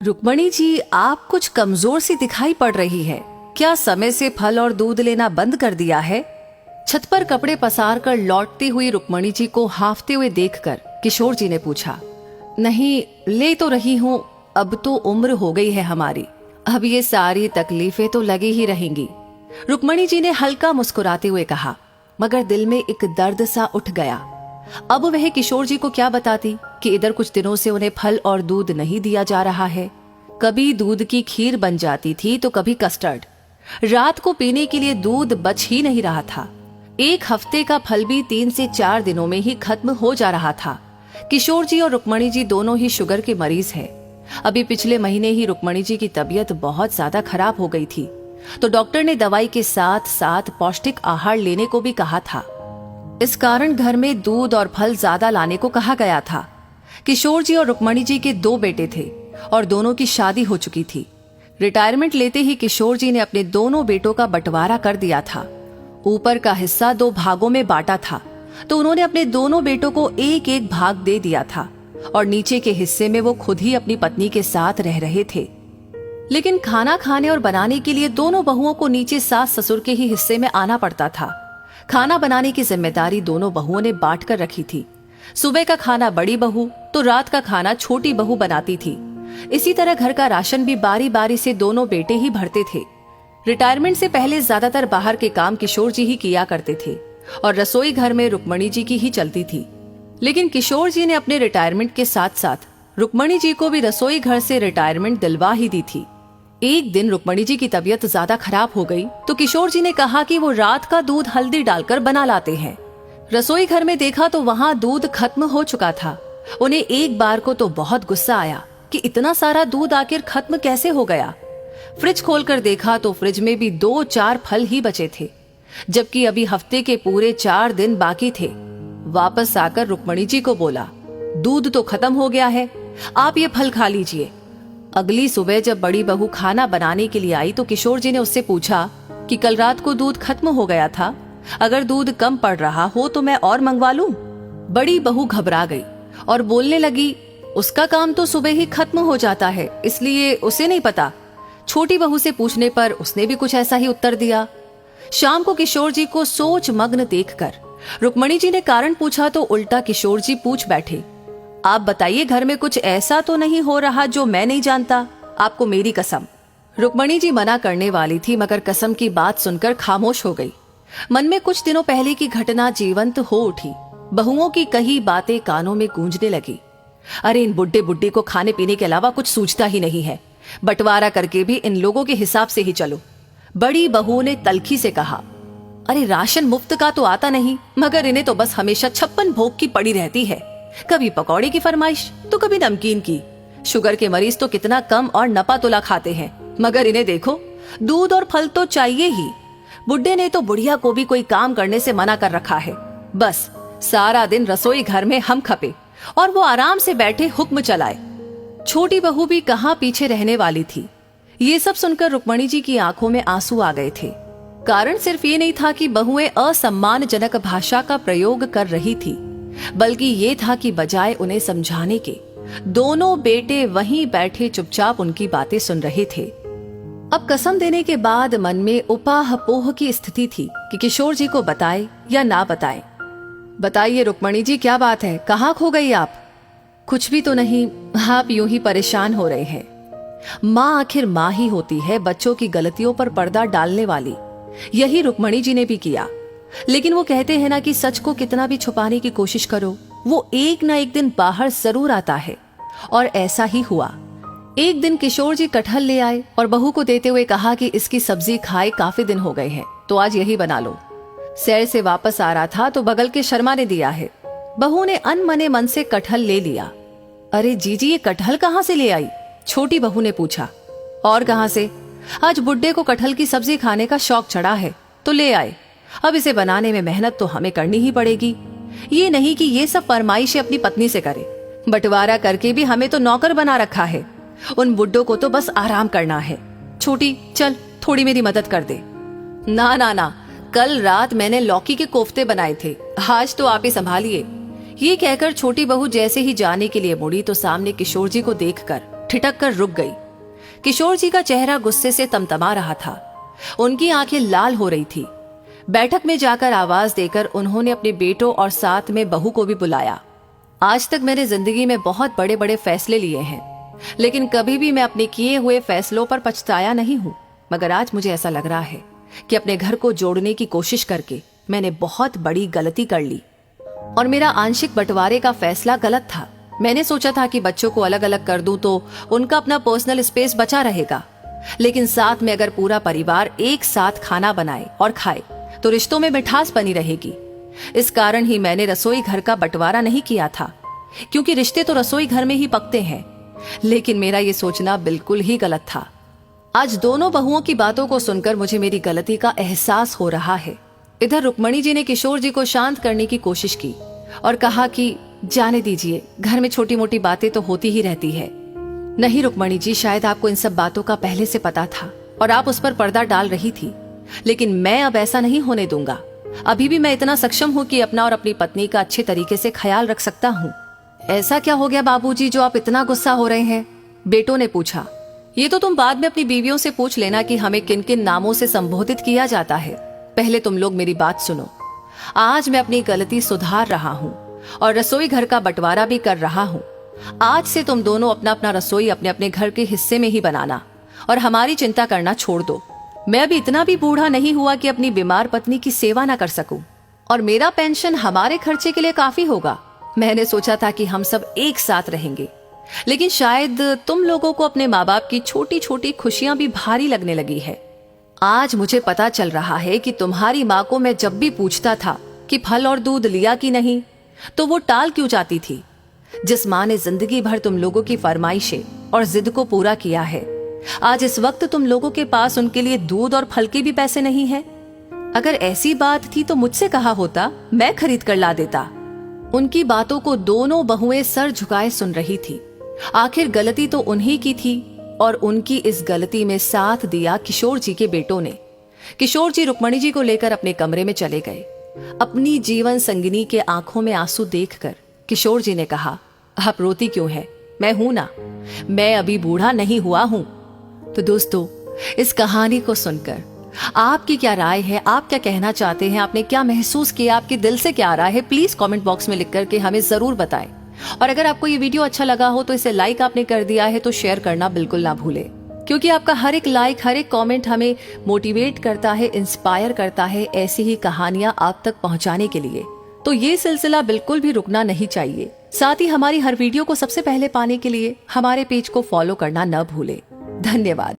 रुक्मणी जी, आप कुछ कमजोर सी दिखाई पड़ रही है। क्या समय से फल और दूध लेना बंद कर दिया है? छत पर कपड़े पसार कर लौटती हुई रुक्मणी जी को हांफते हुए देखकर किशोर जी ने पूछा। नहीं, ले तो रही हूँ, अब तो उम्र हो गई है हमारी, अब ये सारी तकलीफें तो लगी ही रहेंगी। रुक्मणी जी ने हल्का मुस्कुराते हुए कहा, मगर दिल में एक दर्द सा उठ गया। अब वह किशोर जी को क्या बताती कि इधर कुछ दिनों से उन्हें फल और दूध नहीं दिया जा रहा है। कभी दूध की खीर बन जाती थी तो कभी कस्टर्ड। रात को पीने के लिए दूध बच ही नहीं रहा था। एक हफ्ते का फल भी 3 से 4 दिनों में ही खत्म हो जा रहा था। किशोर जी और रुक्मणी जी दोनों ही शुगर के मरीज हैं। अभी पिछले महीने ही रुक्मणी जी की तबीयत बहुत ज्यादा खराब हो गई थी, तो डॉक्टर ने दवाई के साथ साथ पौष्टिक आहार लेने को भी कहा था। इस कारण घर में दूध और फल ज्यादा लाने को कहा गया था। किशोर जी और रुक्मणी जी के 2 बेटे थे और दोनों की शादी हो चुकी थी। रिटायरमेंट लेते ही किशोर जी ने अपने दोनों बेटों का बंटवारा कर दिया था। ऊपर का हिस्सा 2 भागों में बांटा था, तो उन्होंने अपने दोनों बेटों को एक एक भाग दे दिया था और नीचे के हिस्से में वो खुद ही अपनी पत्नी के साथ रह रहे थे। लेकिन खाना खाने और बनाने के लिए दोनों बहुओं को नीचे सास ससुर के ही हिस्से में आना पड़ता था। खाना बनाने की जिम्मेदारी दोनों बहुओं ने बांट कर रखी थी। सुबह का खाना बड़ी बहू तो रात का खाना छोटी बहू बनाती थी। इसी तरह घर का राशन भी बारी बारी से दोनों बेटे ही भरते थे। रिटायरमेंट से पहले ज्यादातर बाहर के काम किशोर जी ही किया करते थे और रसोई घर में रुक्मणी जी की ही चलती थी। लेकिन किशोर जी ने अपने रिटायरमेंट के साथ साथ रुक्मणी जी को भी रसोई घर से रिटायरमेंट दिलवा ही दी थी। एक दिन रुक्मणी जी की तबीयत ज्यादा खराब हो गई तो किशोर जी ने कहा कि वो रात का दूध हल्दी डालकर बना लाते हैं। रसोई घर में देखा तो वहां दूध खत्म हो चुका था। उन्हें एक बार को तो बहुत गुस्सा आया कि इतना सारा दूध आखिर खत्म कैसे हो गया। फ्रिज खोलकर देखा तो फ्रिज में भी 2-4 फल ही बचे थे, जबकि अभी हफ्ते के पूरे 4 दिन बाकी थे। वापस आकर रुक्मणी जी को बोला, दूध तो खत्म हो गया है, आप ये फल खा लीजिए। अगली सुबह जब बड़ी बहू खाना बनाने के लिए आई तो किशोर जी ने उससे पूछा कि कल रात को दूध खत्म हो गया था, अगर दूध कम पड़ रहा हो तो मैं और मंगवा लूं। बड़ी बहू घबरा गई और बोलने लगी, उसका काम तो सुबह ही खत्म हो जाता है, इसलिए उसे नहीं पता। छोटी बहू से पूछने पर उसने भी कुछ ऐसा ही उत्तर दिया। शाम को किशोर जी को सोच मग्न देखकर रुक्मणी जी ने कारण पूछा तो उल्टा किशोर जी पूछ बैठे, आप बताइए, घर में कुछ ऐसा तो नहीं हो रहा जो मैं नहीं जानता, आपको मेरी कसम। रुक्मणी जी मना करने वाली थी, मगर कसम की बात सुनकर खामोश हो गई। मन में कुछ दिनों पहले की घटना जीवंत हो उठी। बहुओं की कही बातें कानों में गूंजने लगी। अरे, इन बुड्ढे बुड्ढी को खाने पीने के अलावा कुछ सूझता ही नहीं है, बंटवारा करके भी इन लोगों के हिसाब से ही चलो। बड़ी बहू ने तलखी से कहा, अरे राशन मुफ्त का तो आता नहीं, मगर इन्हें तो बस हमेशा 56 भोग की पड़ी रहती है। कभी पकौड़े की फरमाइश तो कभी नमकीन की। शुगर के मरीज तो कितना कम और नपा तुला खाते हैं, मगर इन्हें देखो, दूध और फल तो चाहिए ही। बुड्ढे ने तो बुढ़िया को भी कोई काम करने से मना कर रखा है। बस सारा दिन रसोई घर में हम खपे और वो आराम से बैठे हुक्म चलाए। छोटी बहू भी कहाँ पीछे रहने वाली थी। ये सब सुनकर रुक्मणी जी की आंखों में आंसू आ गए थे। कारण सिर्फ ये नहीं था कि बहुएं असम्मानजनक भाषा का प्रयोग कर रही थी, बल्कि ये था कि बजाय उन्हें समझाने के, दोनों बेटे वहीं बैठे चुपचाप उनकी बातें सुन रहे थे। अब कसम देने के बाद मन में उपाहपोह की स्थिति थी कि किशोर जी को बताए या ना बताए। बताइए रुक्मणी जी, क्या बात है, कहाँ खो गई आप? कुछ भी तो नहीं, आप यूं ही परेशान हो रहे हैं। माँ आखिर माँ ही होती है, बच्चों की गलतियों पर पर्दा डालने वाली। यही रुक्मणी जी ने भी किया। लेकिन वो कहते हैं ना कि सच को कितना भी छुपाने की कोशिश करो, वो एक ना एक दिन बाहर जरूर आता है। और ऐसा ही हुआ। एक दिन किशोर जी कटहल ले आए और बहू को देते हुए कहा कि इसकी सब्जी खाए काफी दिन हो गए हैं, तो आज यही बना लो। सैर से वापस आ रहा था तो बगल के शर्मा ने दिया है। बहू ने अनमने मन से कटहल ले लिया। अरे जीजी, ये कटहल कहाँ से ले आई? छोटी बहू ने पूछा। और कहाँ से, आज बुड्ढे को कटहल की सब्जी खाने का शौक चढ़ा है तो ले आए। अब इसे बनाने में मेहनत तो हमें करनी ही पड़ेगी। ये नहीं कि ये सब फरमाइशें अपनी पत्नी से करे, बंटवारा करके भी हमें तो नौकर बना रखा है। उन बुड्ढों को तो बस आराम करना है। छोटी, चल थोड़ी मेरी मदद कर दे। ना ना ना, कल रात मैंने लौकी के कोफ्ते बनाए थे, आज तो आप ही संभालिए। ये कहकर छोटी बहू जैसे ही जाने के लिए मुड़ी तो सामने किशोर जी को देखकर ठिठक कर रुक गई। किशोर जी का चेहरा गुस्से से तमतमा रहा था। उनकी आंखें लाल हो रही थी। बैठक में जाकर आवाज देकर उन्होंने अपने बेटों और साथ में बहू को भी बुलाया। आज तक मैंने जिंदगी में बहुत बड़े बड़े फैसले लिए हैं, लेकिन कभी भी मैं अपने किए हुए फैसलों पर पछताया नहीं हूं। मगर आज मुझे ऐसा लग रहा है कि अपने घर को जोड़ने की कोशिश करके मैंने बहुत बड़ी गलती कर ली और मेरा आंशिक बंटवारे का फैसला गलत था। मैंने सोचा था कि बच्चों को अलग अलग कर दूं तो उनका अपना पर्सनल स्पेस बचा रहेगा, लेकिन साथ में अगर पूरा परिवार एक साथ खाना बनाए और खाए तो रिश्तों में मिठास बनी रहेगी। इस कारण ही मैंने रसोई घर का बंटवारा नहीं किया था, क्योंकि रिश्ते तो रसोई घर में ही पकते हैं। लेकिन मेरा ये सोचना बिल्कुल ही गलत था। आज दोनों बहुओं की बातों को सुनकर मुझे मेरी गलती का एहसास हो रहा है। इधर रुक्मणी जी ने किशोर जी को शांत करने की कोशिश की और कहा कि जाने दीजिए, घर में छोटी मोटी बातें तो होती ही रहती है। नहीं रुक्मणी जी, शायद आपको इन सब बातों का पहले से पता था और आप उस पर पर्दा डाल रही थी, लेकिन मैं अब ऐसा नहीं होने दूंगा। अभी भी मैं इतना सक्षम हूँ कि अपना और अपनी पत्नी का अच्छे तरीके से ख्याल रख सकता हूँ। ऐसा क्या हो गया बाबूजी जो आप इतना गुस्सा हो रहे हैं? बेटों ने पूछा। ये तो तुम बाद में अपनी बीवियों से पूछ लेना कि हमें किन किन नामों से संबोधित किया जाता है। पहले तुम लोग मेरी बात सुनो। आज मैं अपनी गलती सुधार रहा हूँ और रसोई घर का बंटवारा भी कर रहा हूँ। आज से तुम दोनों अपना अपना रसोई अपने अपने घर के हिस्से में ही बनाना और हमारी चिंता करना छोड़ दो। मैं अभी इतना भी बूढ़ा नहीं हुआ कि अपनी बीमार पत्नी की सेवा ना कर सकूं, और मेरा पेंशन हमारे खर्चे के लिए काफी होगा। मैंने सोचा था कि हम सब एक साथ रहेंगे, लेकिन शायद तुम लोगों को अपने माँ बाप की छोटी छोटी खुशियां भी भारी लगने लगी है। आज मुझे पता चल रहा है कि तुम्हारी माँ को मैं जब भी पूछता था कि फल और दूध लिया कि नहीं, तो वो टाल क्यों जाती थी। जिस माँ ने जिंदगी भर तुम लोगों की फरमाइशें और जिद को पूरा किया है, आज इस वक्त तुम लोगों के पास उनके लिए दूध और फल के भी पैसे नहीं है। अगर ऐसी बात थी तो मुझसे कहा होता, मैं खरीद कर ला देता। उनकी बातों को दोनों बहुएं सर झुकाए सुन रही थी। आखिर गलती तो उन्हीं की थी और उनकी इस गलती में साथ दिया किशोर जी के बेटों ने। किशोर जी रुक्मणी जी को लेकर अपने कमरे में चले गए। अपनी जीवन संगिनी के आंखों में आंसू देखकर किशोर जी ने कहा, आप रोती क्यों है? मैं हूं ना, मैं अभी बूढ़ा नहीं हुआ हूं। तो दोस्तों, इस कहानी को सुनकर आपकी क्या राय है? आप क्या कहना चाहते हैं? आपने क्या महसूस किया? आपके दिल से क्या आ रहा है? प्लीज कमेंट बॉक्स में लिख करके हमें जरूर बताएं। और अगर आपको ये वीडियो अच्छा लगा हो तो इसे लाइक आपने कर दिया है तो शेयर करना बिल्कुल ना भूले, क्योंकि आपका हर एक लाइक, हर एक कमेंट हमें मोटिवेट करता है, इंस्पायर करता है ऐसी ही कहानियां आप तक पहुंचाने के लिए। तो ये सिलसिला बिल्कुल भी रुकना नहीं चाहिए। साथ ही हमारी हर वीडियो को सबसे पहले पाने के लिए हमारे पेज को फॉलो करना न भूले। धन्यवाद।